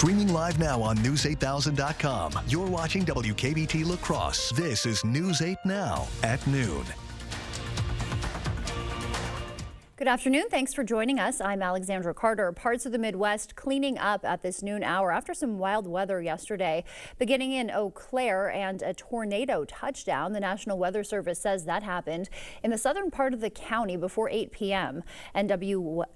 Streaming live now on News8000.com. You're watching WKBT La Crosse. This is News 8 Now at noon. Good afternoon. Thanks for joining us. I'm Alexandra Carter. Parts of the Midwest cleaning up at this noon hour after some wild weather yesterday, beginning in Eau Claire and a tornado touchdown. The National Weather Service says that happened in the southern part of the county before 8 p.m. NWS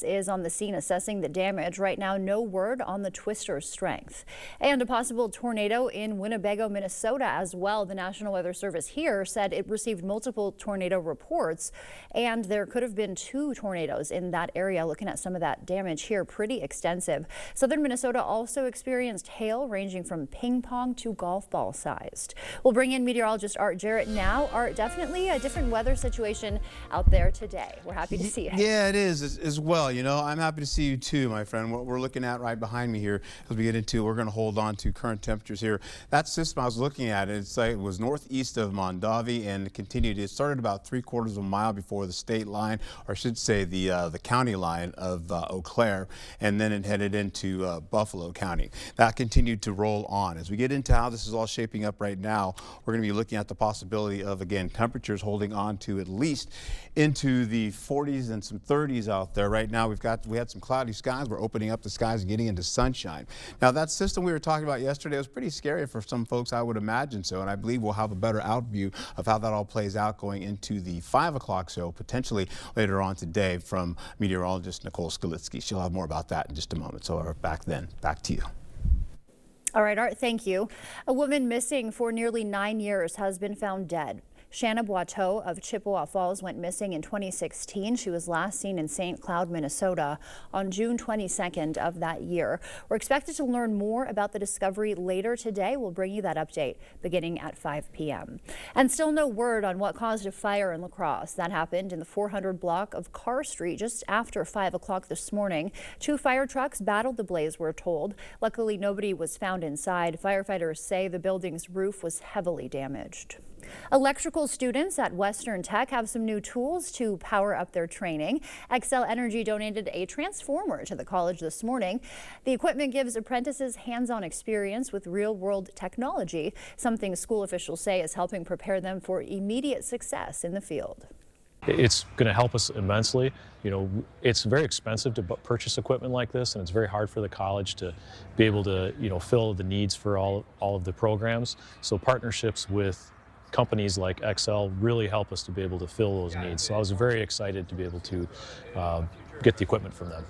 is on the scene assessing the damage. Right now, no word on the twister's strength. And a possible tornado in Winnebago, Minnesota as well. The National Weather Service here said it received multiple tornado reports, and there could have been 2 tornadoes in that area. Looking at some of that damage here, pretty extensive. Southern Minnesota also experienced hail ranging from ping pong to golf ball sized. We'll bring in meteorologist Art Jarrett now. Art, definitely a different weather situation out there today. We're happy to see you. Yeah, it is as well. You know, I'm happy to see you too, my friend. What we're looking at right behind me here, as we get into, we're going to hold on to current temperatures here. That system I was looking at, it was northeast of Mondavi and continued. It started about 3/4 of a mile before the state line, or I should say the county line of Eau Claire, and then it headed into Buffalo County. That continued to roll on. As we get into how this is all shaping up right now, we're going to be looking at the possibility of, again, temperatures holding on to at least into the 40s and some 30s out there. Right now we had some cloudy skies. We're opening up the skies and getting into sunshine. Now that system we were talking about yesterday was pretty scary for some folks, I would imagine so, and I believe we'll have a better view of how that all plays out going into the 5 o'clock show, potentially later on today, from meteorologist Nicole Skalitsky. She'll have more about that in just a moment. So back to you. All right, Art, thank you. A woman missing for nearly 9 years has been found dead. Shanna Boiteau of Chippewa Falls went missing in 2016. She was last seen in St. Cloud, Minnesota on June 22nd of that year. We're expected to learn more about the discovery later today. We'll bring you that update beginning at 5 p.m. And still no word on what caused a fire in La Crosse. That happened in the 400 block of Carr Street just after 5 o'clock this morning. 2 fire trucks battled the blaze, we're told. Luckily, nobody was found inside. Firefighters say the building's roof was heavily damaged. Electrical students at Western Tech have some new tools to power up their training. Xcel Energy donated a transformer to the college this morning. The equipment gives apprentices hands-on experience with real-world technology, something school officials say is helping prepare them for immediate success in the field. It's going to help us immensely. You know, it's very expensive to purchase equipment like this, and it's very hard for the college to be able to, fill the needs for all of the programs. So partnerships with companies like Xcel really help us to be able to fill those needs. So I was very excited to be able to get the equipment from them.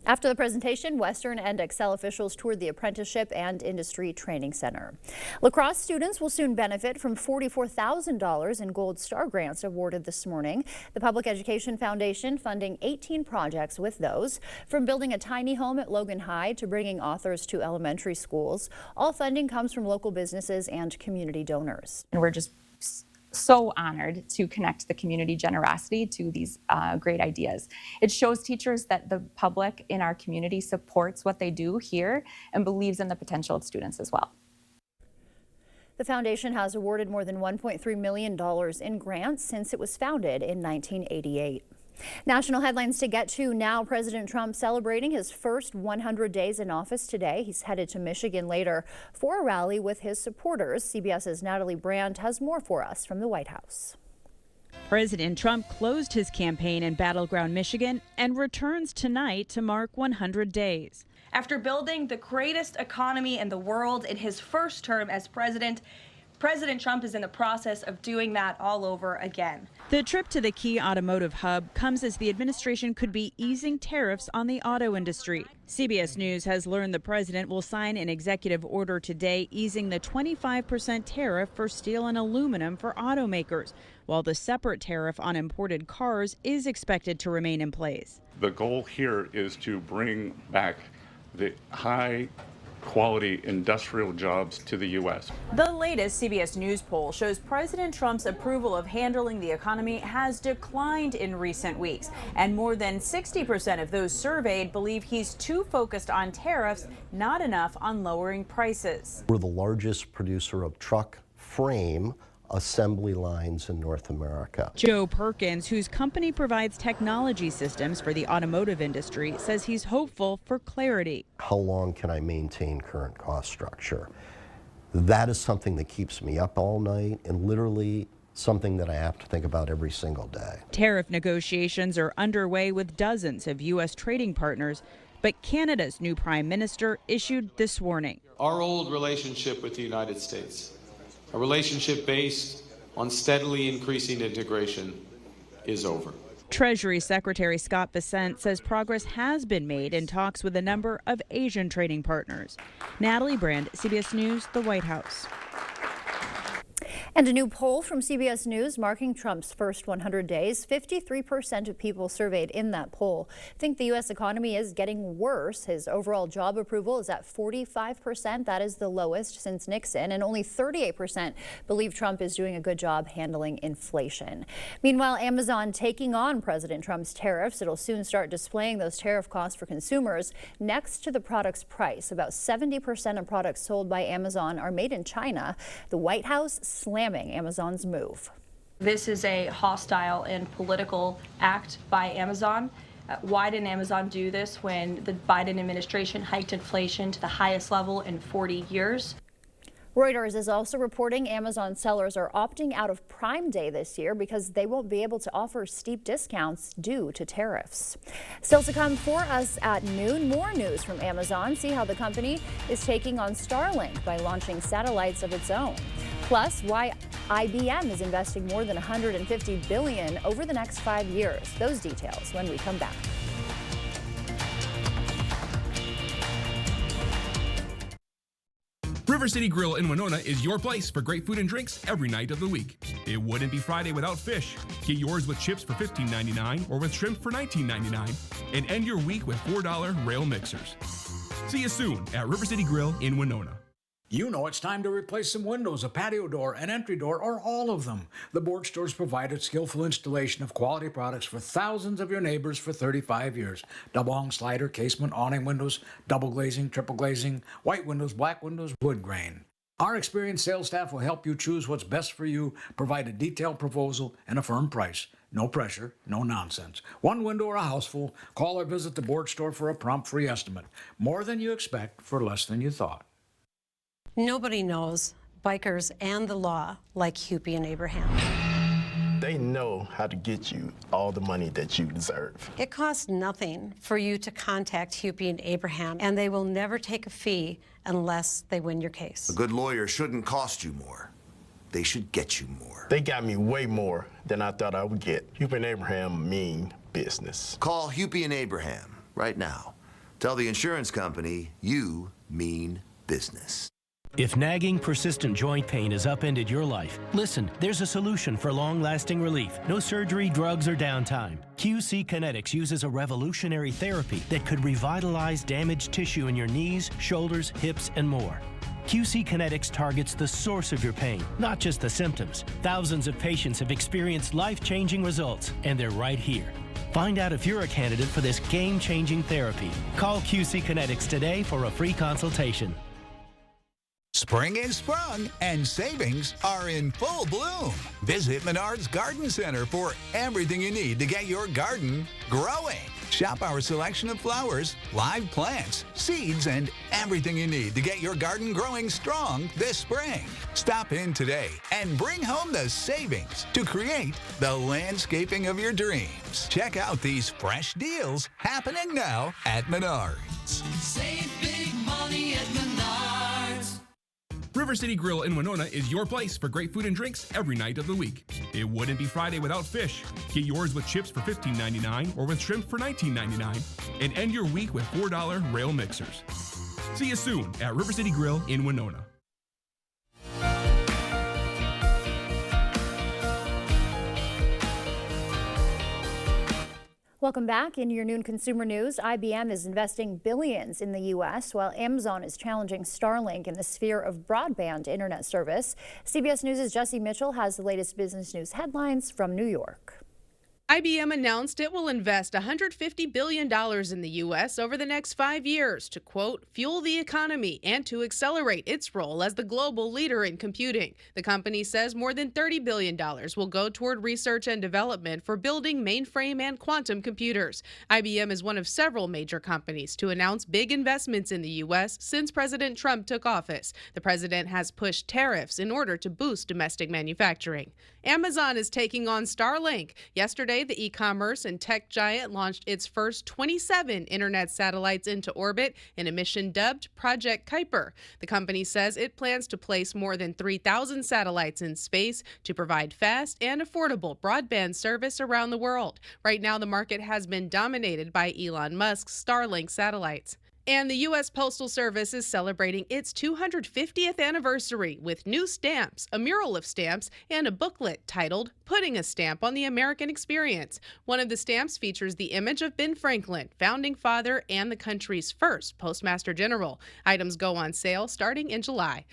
After the presentation, Western and Xcel officials toured the Apprenticeship and Industry Training Center. La Crosse students will soon benefit from $44,000 in Gold Star grants awarded this morning. The Public Education Foundation funding 18 projects with those, from building a tiny home at Logan High to bringing authors to elementary schools. All funding comes from local businesses and community donors. And we're just so honored to connect the community generosity to these great ideas. It shows teachers that the public in our community supports what they do here and believes in the potential of students as well. The foundation has awarded more than $1.3 million in grants since it was founded in 1988. National headlines to get to now. President Trump celebrating his first 100 days in office today. He's headed to Michigan later for a rally with his supporters. CBS's Natalie Brandt has more for us from the White House. President Trump closed his campaign in battleground Michigan and returns tonight to mark 100 days. After building the greatest economy in the world in his first term as president, President Trump is in the process of doing that all over again. The trip to the key automotive hub comes as the administration could be easing tariffs on the auto industry. CBS News has learned the president will sign an executive order today easing the 25% tariff for steel and aluminum for automakers, while the separate tariff on imported cars is expected to remain in place. The goal here is to bring back the high quality industrial jobs to the U.S. The latest CBS News poll shows President Trump's approval of handling the economy has declined in recent weeks, and more than 60% of those surveyed believe he's too focused on tariffs, not enough on lowering prices. We're the largest producer of truck frame assembly lines in North America. Joe Perkins, whose company provides technology systems for the automotive industry, says he's hopeful for clarity. How long can I maintain current cost structure? That is something that keeps me up all night, and literally something that I have to think about every single day. Tariff negotiations are underway with dozens of U.S. trading partners, but Canada's new prime minister issued this warning. Our old relationship with the United States, a relationship based on steadily increasing integration, is over. Treasury Secretary Scott Bessent says progress has been made in talks with a number of Asian trading partners. Natalie Brand, CBS News, the White House. And a new poll from CBS News marking Trump's first 100 days. 53% of people surveyed in that poll think the U.S. economy is getting worse. His overall job approval is at 45%. That is the lowest since Nixon. And only 38% believe Trump is doing a good job handling inflation. Meanwhile, Amazon taking on President Trump's tariffs. It'll soon start displaying those tariff costs for consumers next to the product's price. About 70% of products sold by Amazon are made in China. The White House slamming Amazon's move. This is a hostile and political act by Amazon. Why didn't Amazon do this when the Biden administration hiked inflation to the highest level in 40 years? Reuters is also reporting Amazon sellers are opting out of Prime Day this year because they won't be able to offer steep discounts due to tariffs. Still to come for us at noon, more news from Amazon. See how the company is taking on Starlink by launching satellites of its own. Plus, why IBM is investing more than $150 billion over the next 5 years. Those details when we come back. River City Grill in Winona is your place for great food and drinks every night of the week. It wouldn't be Friday without fish. Get yours with chips for $15.99 or with shrimp for $19.99 and end your week with $4 rail mixers. See you soon at River City Grill in Winona. You know it's time to replace some windows, a patio door, an entry door, or all of them. The Board Store's provided skillful installation of quality products for thousands of your neighbors for 35 years. Double hung slider, casement, awning windows, double glazing, triple glazing, white windows, black windows, wood grain. Our experienced sales staff will help you choose what's best for you, provide a detailed proposal, and a firm price. No pressure, no nonsense. One window or a house full, call or visit the Board Store for a prompt free estimate. More than you expect for less than you thought. Nobody knows bikers and the law like Hupy and Abraham. They know how to get you all the money that you deserve. It costs nothing for you to contact Hupy and Abraham, and they will never take a fee unless they win your case. A good lawyer shouldn't cost you more. They should get you more. They got me way more than I thought I would get. Hupy and Abraham mean business. Call Hupy and Abraham right now. Tell the insurance company you mean business. If nagging, persistent joint pain has upended your life, listen, there's a solution for long-lasting relief. No surgery, drugs, or downtime. QC Kinetics uses a revolutionary therapy that could revitalize damaged tissue in your knees, shoulders, hips, and more. QC Kinetics targets the source of your pain, not just the symptoms. Thousands of patients have experienced life-changing results, and they're right here. Find out if you're a candidate for this game-changing therapy. Call QC Kinetics today for a free consultation. Spring is sprung and savings are in full bloom. Visit Menards Garden Center for everything you need to get your garden growing. Shop our selection of flowers, live plants, seeds, and everything you need to get your garden growing strong this spring. Stop in today and bring home the savings to create the landscaping of your dreams. Check out these fresh deals happening now at Menards. Save big money at Menards. River City Grill in Winona is your place for great food and drinks every night of the week. It wouldn't be Friday without fish. Get yours with chips for $15.99 or with shrimp for $19.99 and end your week with $4 rail mixers. See you soon at River City Grill in Winona. Welcome back. In your noon consumer news, IBM is investing billions in the U.S., while Amazon is challenging Starlink in the sphere of broadband internet service. CBS News' Jesse Mitchell has the latest business news headlines from New York. IBM announced it will invest $150 billion in the U.S. over the next 5 years to, quote, fuel the economy and to accelerate its role as the global leader in computing. The company says more than $30 billion will go toward research and development for building mainframe and quantum computers. IBM is one of several major companies to announce big investments in the U.S. since President Trump took office. The president has pushed tariffs in order to boost domestic manufacturing. Amazon is taking on Starlink. Yesterday, the e-commerce and tech giant launched its first 27 internet satellites into orbit in a mission dubbed Project Kuiper. The company says it plans to place more than 3,000 satellites in space to provide fast and affordable broadband service around the world. Right now, the market has been dominated by Elon Musk's Starlink satellites. And the U.S. Postal Service is celebrating its 250th anniversary with new stamps, a mural of stamps, and a booklet titled Putting a Stamp on the American Experience. One of the stamps features the image of Ben Franklin, founding father and the country's first Postmaster General. Items go on sale starting in July.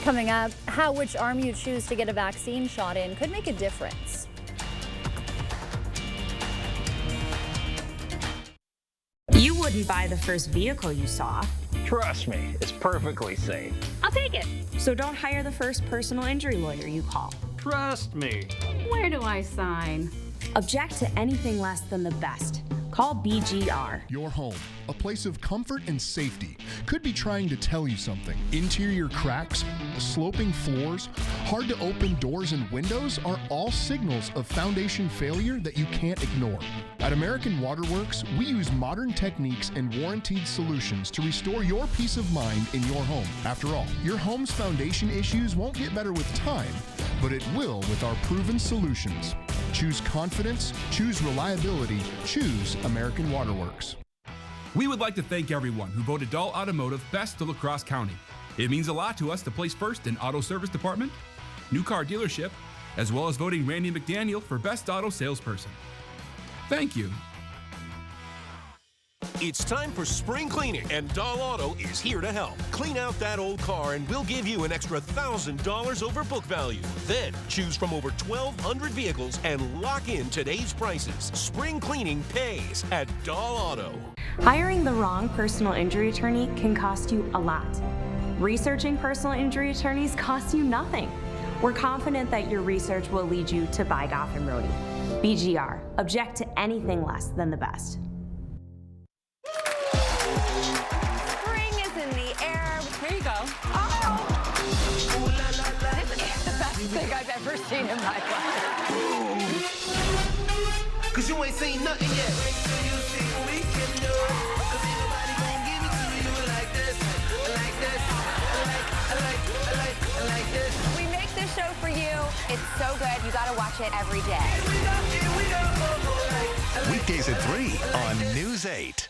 Coming up, how which arm you choose to get a vaccine shot in could make a difference. You wouldn't buy the first vehicle you saw. Trust me, it's perfectly safe. I'll take it. So don't hire the first personal injury lawyer you call. Trust me. Where do I sign? Object to anything less than the best. Call BGR. Your home, a place of comfort and safety, could be trying to tell you something. Interior cracks, sloping floors, hard to open doors and windows are all signals of foundation failure that you can't ignore. At American Waterworks, we use modern techniques and warranted solutions to restore your peace of mind in your home. After all, your home's foundation issues won't get better with time, but it will with our proven solutions. Choose confidence, choose reliability, choose American Waterworks. We would like to thank everyone who voted Dahl Automotive Best of La Crosse County. It means a lot to us to place first in auto service department, new car dealership, as well as voting Randy McDaniel for Best Auto Salesperson. Thank you. It's time for spring cleaning, and Dahl Auto is here to help. Clean out that old car, and we'll give you an extra $1,000 over book value. Then choose from over 1,200 vehicles and lock in today's prices. Spring cleaning pays at Dahl Auto. Hiring the wrong personal injury attorney can cost you a lot. Researching personal injury attorneys costs you nothing. We're confident that your research will lead you to buy Goff and Rohde. BGR. Object to anything less than the best. Spring is in the air. Here you go. Oh! This is the best thing I've ever seen in my life. Cause you ain't seen nothing yet. We make this show for you. It's so good. You gotta watch it every day. Weekdays at 3 on News 8.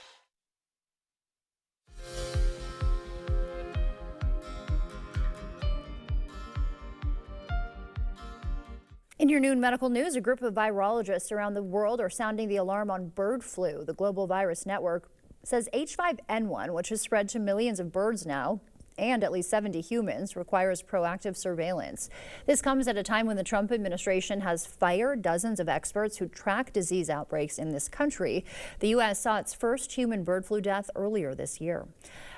In your noon medical news, a group of virologists around the world are sounding the alarm on bird flu. The Global Virus Network says H5N1, which has spread to millions of birds now, and at least 70 humans, requires proactive surveillance. This comes at a time when the Trump administration has fired dozens of experts who track disease outbreaks in this country. The U.S. saw its first human bird flu death earlier this year.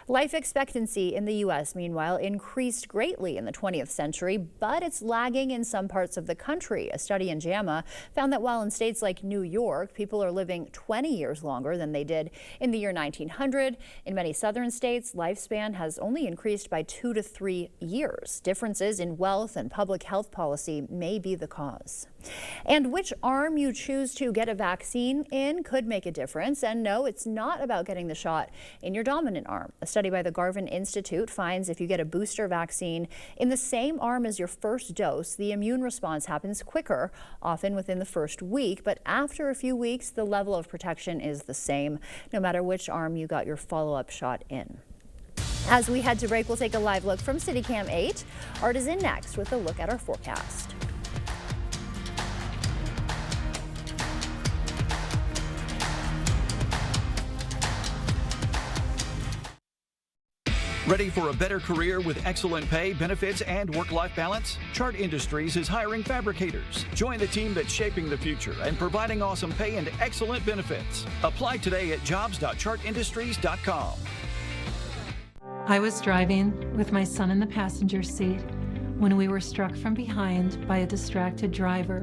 Life expectancy in the U.S., meanwhile, increased greatly in the 20th century, but it's lagging in some parts of the country. A study in JAMA found that while in states like New York, people are living 20 years longer than they did in the year 1900, in many southern states, lifespan has only increased by 2 to 3 years. Differences in wealth and public health policy may be the cause. And which arm you choose to get a vaccine in could make a difference. And no, it's not about getting the shot in your dominant arm. A study by the Garvan Institute finds if you get a booster vaccine in the same arm as your first dose, the immune response happens quicker, often within the first week. But after a few weeks, the level of protection is the same, no matter which arm you got your follow-up shot in. As we head to break, we'll take a live look from CityCam 8. Art is in next with a look at our forecast. Ready for a better career with excellent pay, benefits, and work-life balance? Chart Industries is hiring fabricators. Join the team that's shaping the future and providing awesome pay and excellent benefits. Apply today at jobs.chartindustries.com. I was driving with my son in the passenger seat when we were struck from behind by a distracted driver.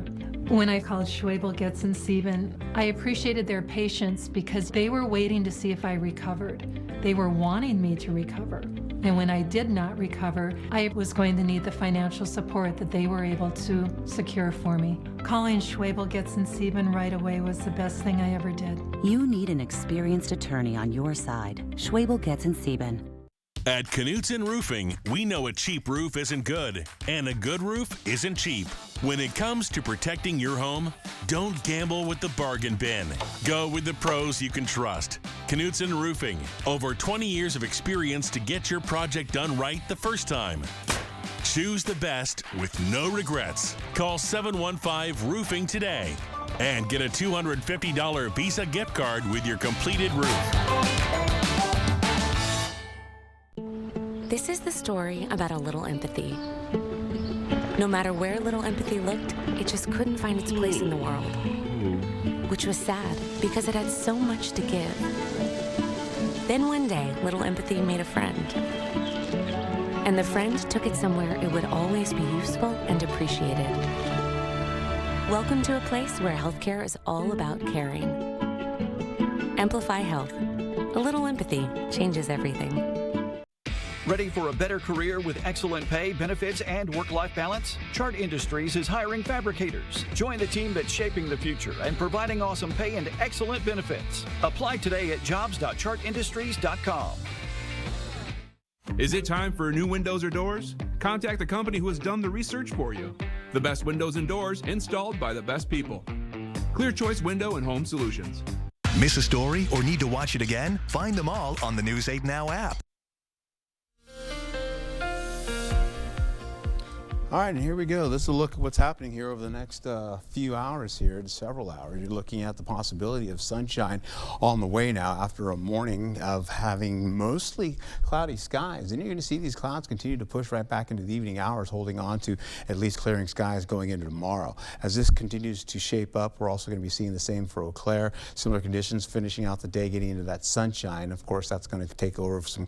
When I called Schwebel, Getz & Sieben, I appreciated their patience because they were waiting to see if I recovered. They were wanting me to recover. And when I did not recover, I was going to need the financial support that they were able to secure for me. Calling Schwebel, Getz & Sieben right away was the best thing I ever did. You need an experienced attorney on your side. Schwebel, Getz & Sieben. At Knutson Roofing, we know a cheap roof isn't good, and a good roof isn't cheap. When it comes to protecting your home, don't gamble with the bargain bin. Go with the pros you can trust. Knutson Roofing, over 20 years of experience to get your project done right the first time. Choose the best with no regrets. Call 715-ROOFING today and get a $250 Visa gift card with your completed roof. This is the story about a little empathy. No matter where little empathy looked, it just couldn't find its place in the world. Which was sad, because it had so much to give. Then one day, little empathy made a friend. And the friend took it somewhere it would always be useful and appreciated. Welcome to a place where healthcare is all about caring. Amplify Health. A little empathy changes everything. Ready for a better career with excellent pay, benefits, and work-life balance? Chart Industries is hiring fabricators. Join the team that's shaping the future and providing awesome pay and excellent benefits. Apply today at jobs.chartindustries.com. Is it time for new windows or doors? Contact the company who has done the research for you. The best windows and doors installed by the best people. Clear Choice Window and Home Solutions. Miss a story or need to watch it again? Find them all on the News 8 Now app. All right, and here we go. Let's look at what's happening here over the next few hours here, several hours. You're looking at the possibility of sunshine on the way now after a morning of having mostly cloudy skies. And you're going to see these clouds continue to push right back into the evening hours, holding on to at least clearing skies going into tomorrow. As this continues to shape up, we're also going to be seeing the same for Eau Claire. Similar conditions finishing out the day, getting into that sunshine. Of course, that's going to take over some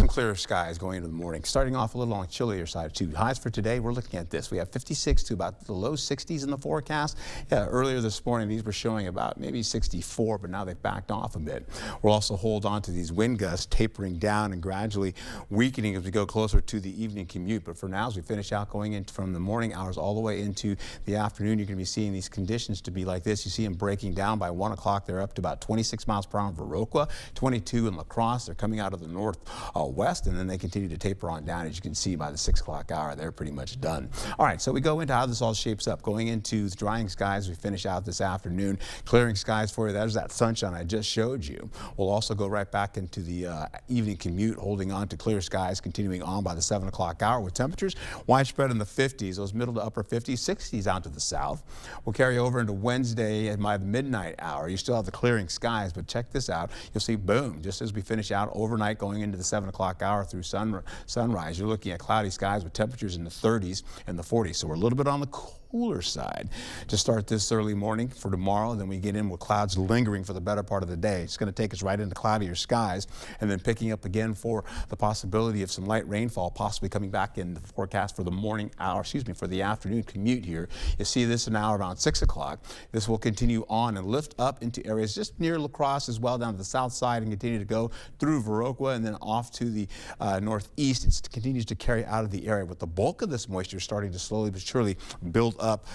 clearer skies going into the morning. Starting off a little on the chillier side, too. Highs for today, we're looking at this. We have 56 to about the low 60s in the forecast. Yeah, earlier this morning, these were showing about maybe 64, but now they've backed off a bit. We'll also hold on to these wind gusts tapering down and gradually weakening as we go closer to the evening commute. But for now, as we finish out going in from the morning hours all the way into the afternoon, you're going to be seeing these conditions to be like this. You see them breaking down by 1 o'clock. They're up to about 26 miles per hour in Viroqua, 22 in La Crosse. They're coming out of the northwest, and then they continue to taper on down. As you can see by the 6 o'clock hour, they're pretty much done. All right, so we go into how this all shapes up. Going into the drying skies, we finish out this afternoon. Clearing skies for you. There's that sunshine I just showed you. We'll also go right back into the evening commute, holding on to clear skies, continuing on by the 7 o'clock hour with temperatures widespread in the 50s, those middle to upper 50s, 60s out to the south. We'll carry over into Wednesday by the midnight hour. You still have the clearing skies, but check this out. You'll see, boom, just as we finish out overnight going into the 7 o'clock hour through sunrise, you're looking at cloudy skies with temperatures in the 30s and the 40s. So we're a little bit on the cooler side to start this early morning for tomorrow. Then we get in with clouds lingering for the better part of the day. It's going to take us right into cloudier skies and then picking up again for the possibility of some light rainfall possibly coming back in the forecast for the morning hour, for the afternoon commute here. You see this now around 6 o'clock. This will continue on and lift up into areas just near La Crosse as well down to the south side and continue to go through Viroqua and then off to the northeast. It continues to carry out of the area with the bulk of this moisture starting to slowly but surely build up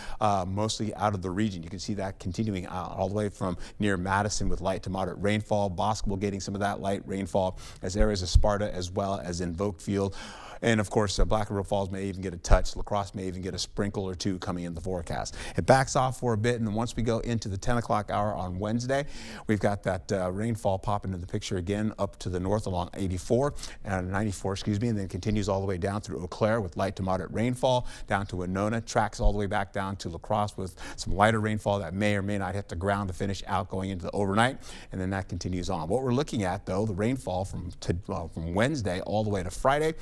mostly out of the region. You can see that continuing out all the way from near Madison with light to moderate rainfall. Boscobel getting some of that light rainfall as areas of Sparta as well as in Volkfield. And of course, Black River Falls may even get a touch. La Crosse may even get a sprinkle or two coming in the forecast. It backs off for a bit, and then once we go into the 10 o'clock hour on Wednesday, we've got that rainfall popping into the picture again up to the north along 94 and 94, and then continues all the way down through Eau Claire with light to moderate rainfall down to Winona, tracks all the way back back down to La Crosse with some lighter rainfall that may or may not hit the ground to finish out going into the overnight, and then that continues on. What we're looking at, though, the rainfall from Wednesday all the way to Friday,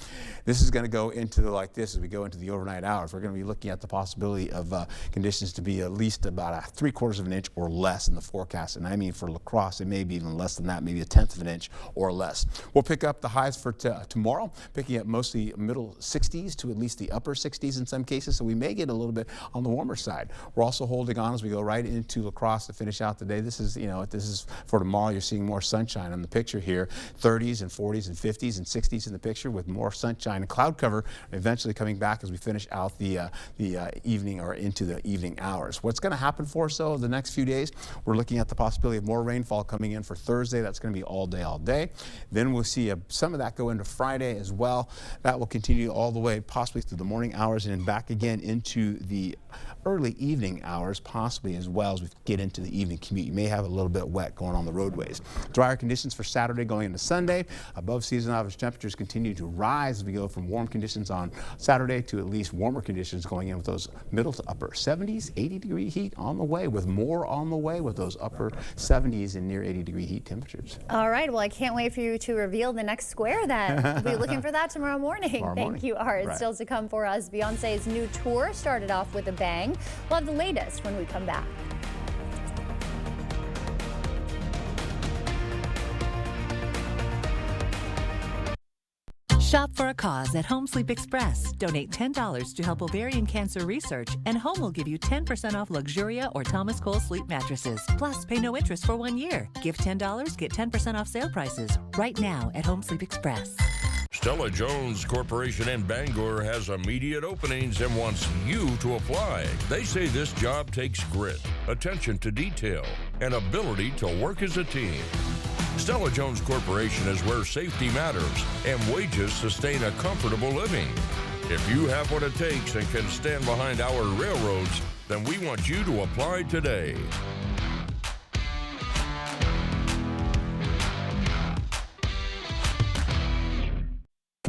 this is going to go into like this as we go into the overnight hours. We're going to be looking at the possibility of conditions to be at least about 3/4 of an inch or less in the forecast, and I mean for La Crosse, it may be even less than that, maybe 1/10 of an inch or less. We'll pick up the highs for tomorrow, picking up mostly middle 60s to at least the upper 60s in some cases, so we may get a little bit on the warmer side. We're also holding on as we go right into La Crosse to finish out the day. This is, this is for tomorrow. You're seeing more sunshine on the picture here, 30s and 40s and 50s and 60s in the picture with more sunshine and cloud cover eventually coming back as we finish out the evening or into the evening hours. What's going to happen for us, though, the next few days, we're looking at the possibility of more rainfall coming in for Thursday. That's going to be all day. Then we'll see some of that go into Friday as well. That will continue all the way possibly through the morning hours and then back again into the early evening hours, possibly as well as we get into the evening commute. You may have a little bit wet going on the roadways. Drier conditions for Saturday going into Sunday. Above season average temperatures continue to rise as we go from warm conditions on Saturday to at least warmer conditions going in with those middle to upper 70s, 80-degree heat on the way, with more on the way with those upper 70s and near 80-degree heat temperatures. All right. Well, I can't wait for you to reveal the next square then. We'll be looking for that tomorrow morning. Thank you, Art. Right. Still to come for us, Beyonce's new tour started off with a bang. We'll have the latest when we come back. Shop for a cause at Home Sleep Express. Donate $10 to help ovarian cancer research, and Home will give you 10% off Luxuria or Thomas Cole sleep mattresses. Plus, pay no interest for 1 year. Give $10, get 10% off sale prices right now at Home Sleep Express. Stella-Jones Corporation in Bangor has immediate openings and wants you to apply. They say this job takes grit, attention to detail, and ability to work as a team. Stella-Jones Corporation is where safety matters and wages sustain a comfortable living. If you have what it takes and can stand behind our railroads, then we want you to apply today.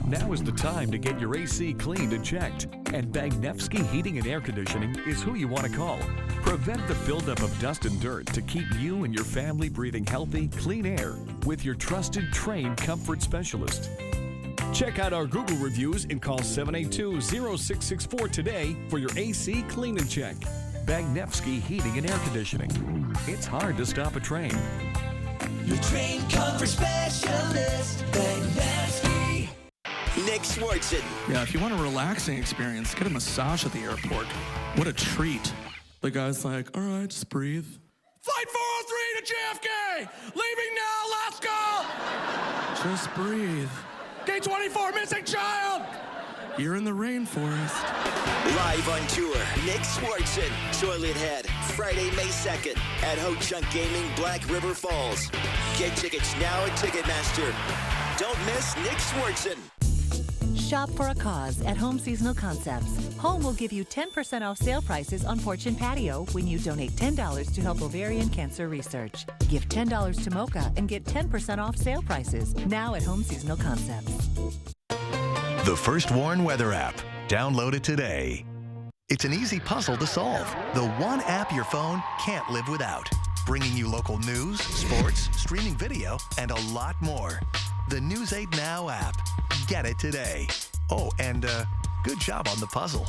Now is the time to get your AC cleaned and checked. And Bagnevsky Heating and Air Conditioning is who you want to call. Prevent the buildup of dust and dirt to keep you and your family breathing healthy, clean air with your trusted, trained comfort specialist. Check out our Google reviews and call 782-0664 today for your AC clean and check. Bagnevsky Heating and Air Conditioning. It's hard to stop a train. Your trained comfort specialist, Bagnevsky. Nick Swardson. Yeah, if you want a relaxing experience, get a massage at the airport. What a treat. The guy's like, all right, just breathe. Flight 403 to JFK! Leaving now, let's go! Just breathe. Gate 24, missing child! You're in the rainforest. Live on tour, Nick Swardson, Toilet Head, Friday, May 2nd at Ho Chunk Gaming, Black River Falls. Get tickets now at Ticketmaster. Don't miss Nick Swardson. Shop for a cause at Home Seasonal Concepts. Home will give you 10% off sale prices on porch and patio when you donate $10 to help ovarian cancer research. Give $10 to Mocha and get 10% off sale prices now at Home Seasonal Concepts. The First Warn Weather app. Download it today. It's an easy puzzle to solve. The one app your phone can't live without. Bringing you local news, sports, streaming video, and a lot more. The News 8 Now app. Get it today. Oh, and good job on the puzzle.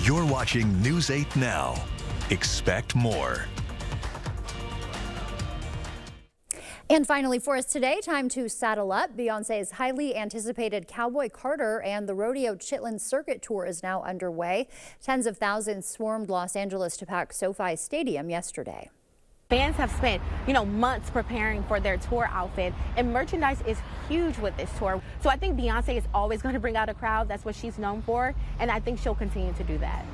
You're watching News 8 Now. Expect more. And finally for us today, time to saddle up. Beyonce's highly anticipated Cowboy Carter and the Rodeo Chitlin Circuit Tour is now underway. Tens of thousands swarmed Los Angeles to pack SoFi Stadium yesterday. Fans have spent, months preparing for their tour outfit, and merchandise is huge with this tour. So I think Beyonce is always going to bring out a crowd. That's what she's known for, and I think she'll continue to do that.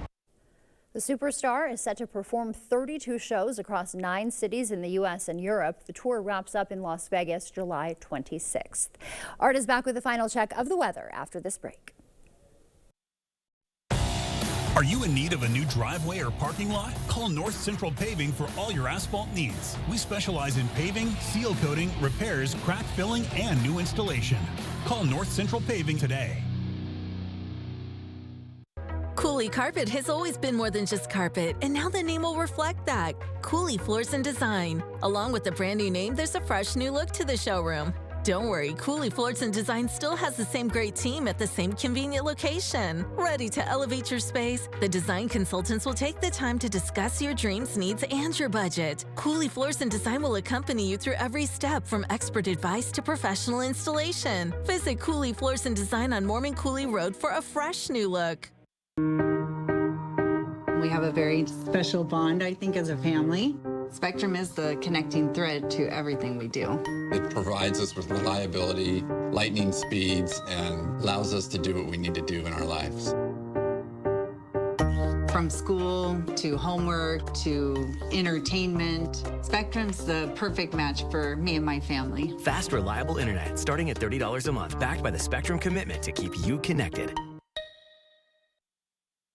The superstar is set to perform 32 shows across 9 cities in the U.S. and Europe. The tour wraps up in Las Vegas July 26th. Art is back with the final check of the weather after this break. Are you in need of a new driveway or parking lot? Call North Central Paving for all your asphalt needs. We specialize in paving, seal coating, repairs, crack filling, and new installation. Call North Central Paving today. Cooley Carpet has always been more than just carpet, and now the name will reflect that. Cooley Floors and Design. Along with the brand new name, there's a fresh new look to the showroom. Don't worry, Cooley Floors and Design still has the same great team at the same convenient location. Ready to elevate your space? The design consultants will take the time to discuss your dreams, needs, and your budget. Cooley Floors and Design will accompany you through every step, from expert advice to professional installation. Visit Cooley Floors and Design on Mormon Cooley Road for a fresh new look. We have a very special bond, I think, as a family. Spectrum is the connecting thread to everything we do. It provides us with reliability, lightning speeds, and allows us to do what we need to do in our lives. From school to homework to entertainment, Spectrum's the perfect match for me and my family. Fast, reliable internet starting at $30 a month, backed by the Spectrum commitment to keep you connected.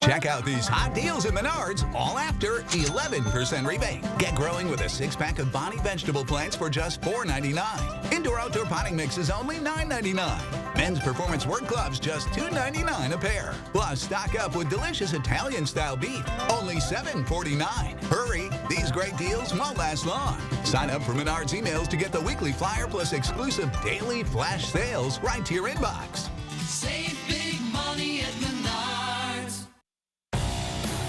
Check out these hot deals at Menards, all after 11% rebate. Get growing with a 6-pack of Bonnie vegetable plants for just $4.99. Indoor-outdoor potting mixes only $9.99. Men's performance work gloves just $2.99 a pair. Plus, stock up with delicious Italian-style beef, only $7.49. Hurry, these great deals won't last long. Sign up for Menards emails to get the weekly flyer plus exclusive daily flash sales right to your inbox. Save big money at Menards.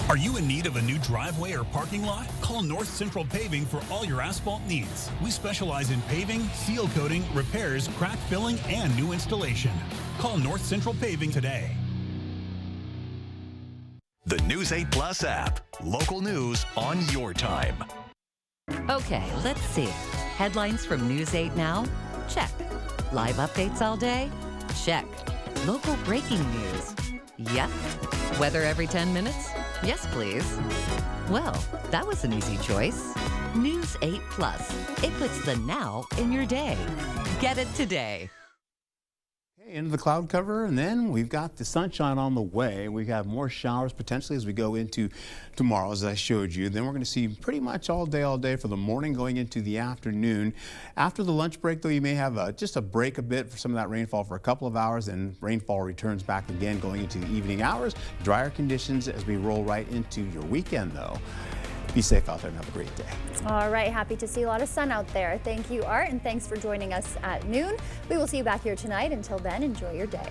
Are you in need of a new driveway or parking lot? Call North Central Paving for all your asphalt needs. We specialize in paving, seal coating, repairs, crack filling, and new installation. Call North Central Paving today. The News 8 Plus app. Local news on your time. Okay, let's see. Headlines from News 8 Now? Check. Live updates all day? Check. Local breaking news? Yep. Weather every 10 minutes? Yes, please. Well, that was an easy choice. News 8 Plus. It puts the now in your day. Get it today. Into the cloud cover, and then we've got the sunshine on the way. We have more showers potentially as we go into tomorrow, as I showed you. Then we're going to see pretty much all day for the morning going into the afternoon. After the lunch break, though, you may have just a break a bit for some of that rainfall for a couple of hours, and rainfall returns back again going into the evening hours. Drier conditions as we roll right into your weekend, though. Be safe out there and have a great day. All right, happy to see a lot of sun out there. Thank you, Art, and thanks for joining us at noon. We will see you back here tonight. Until then, enjoy your day.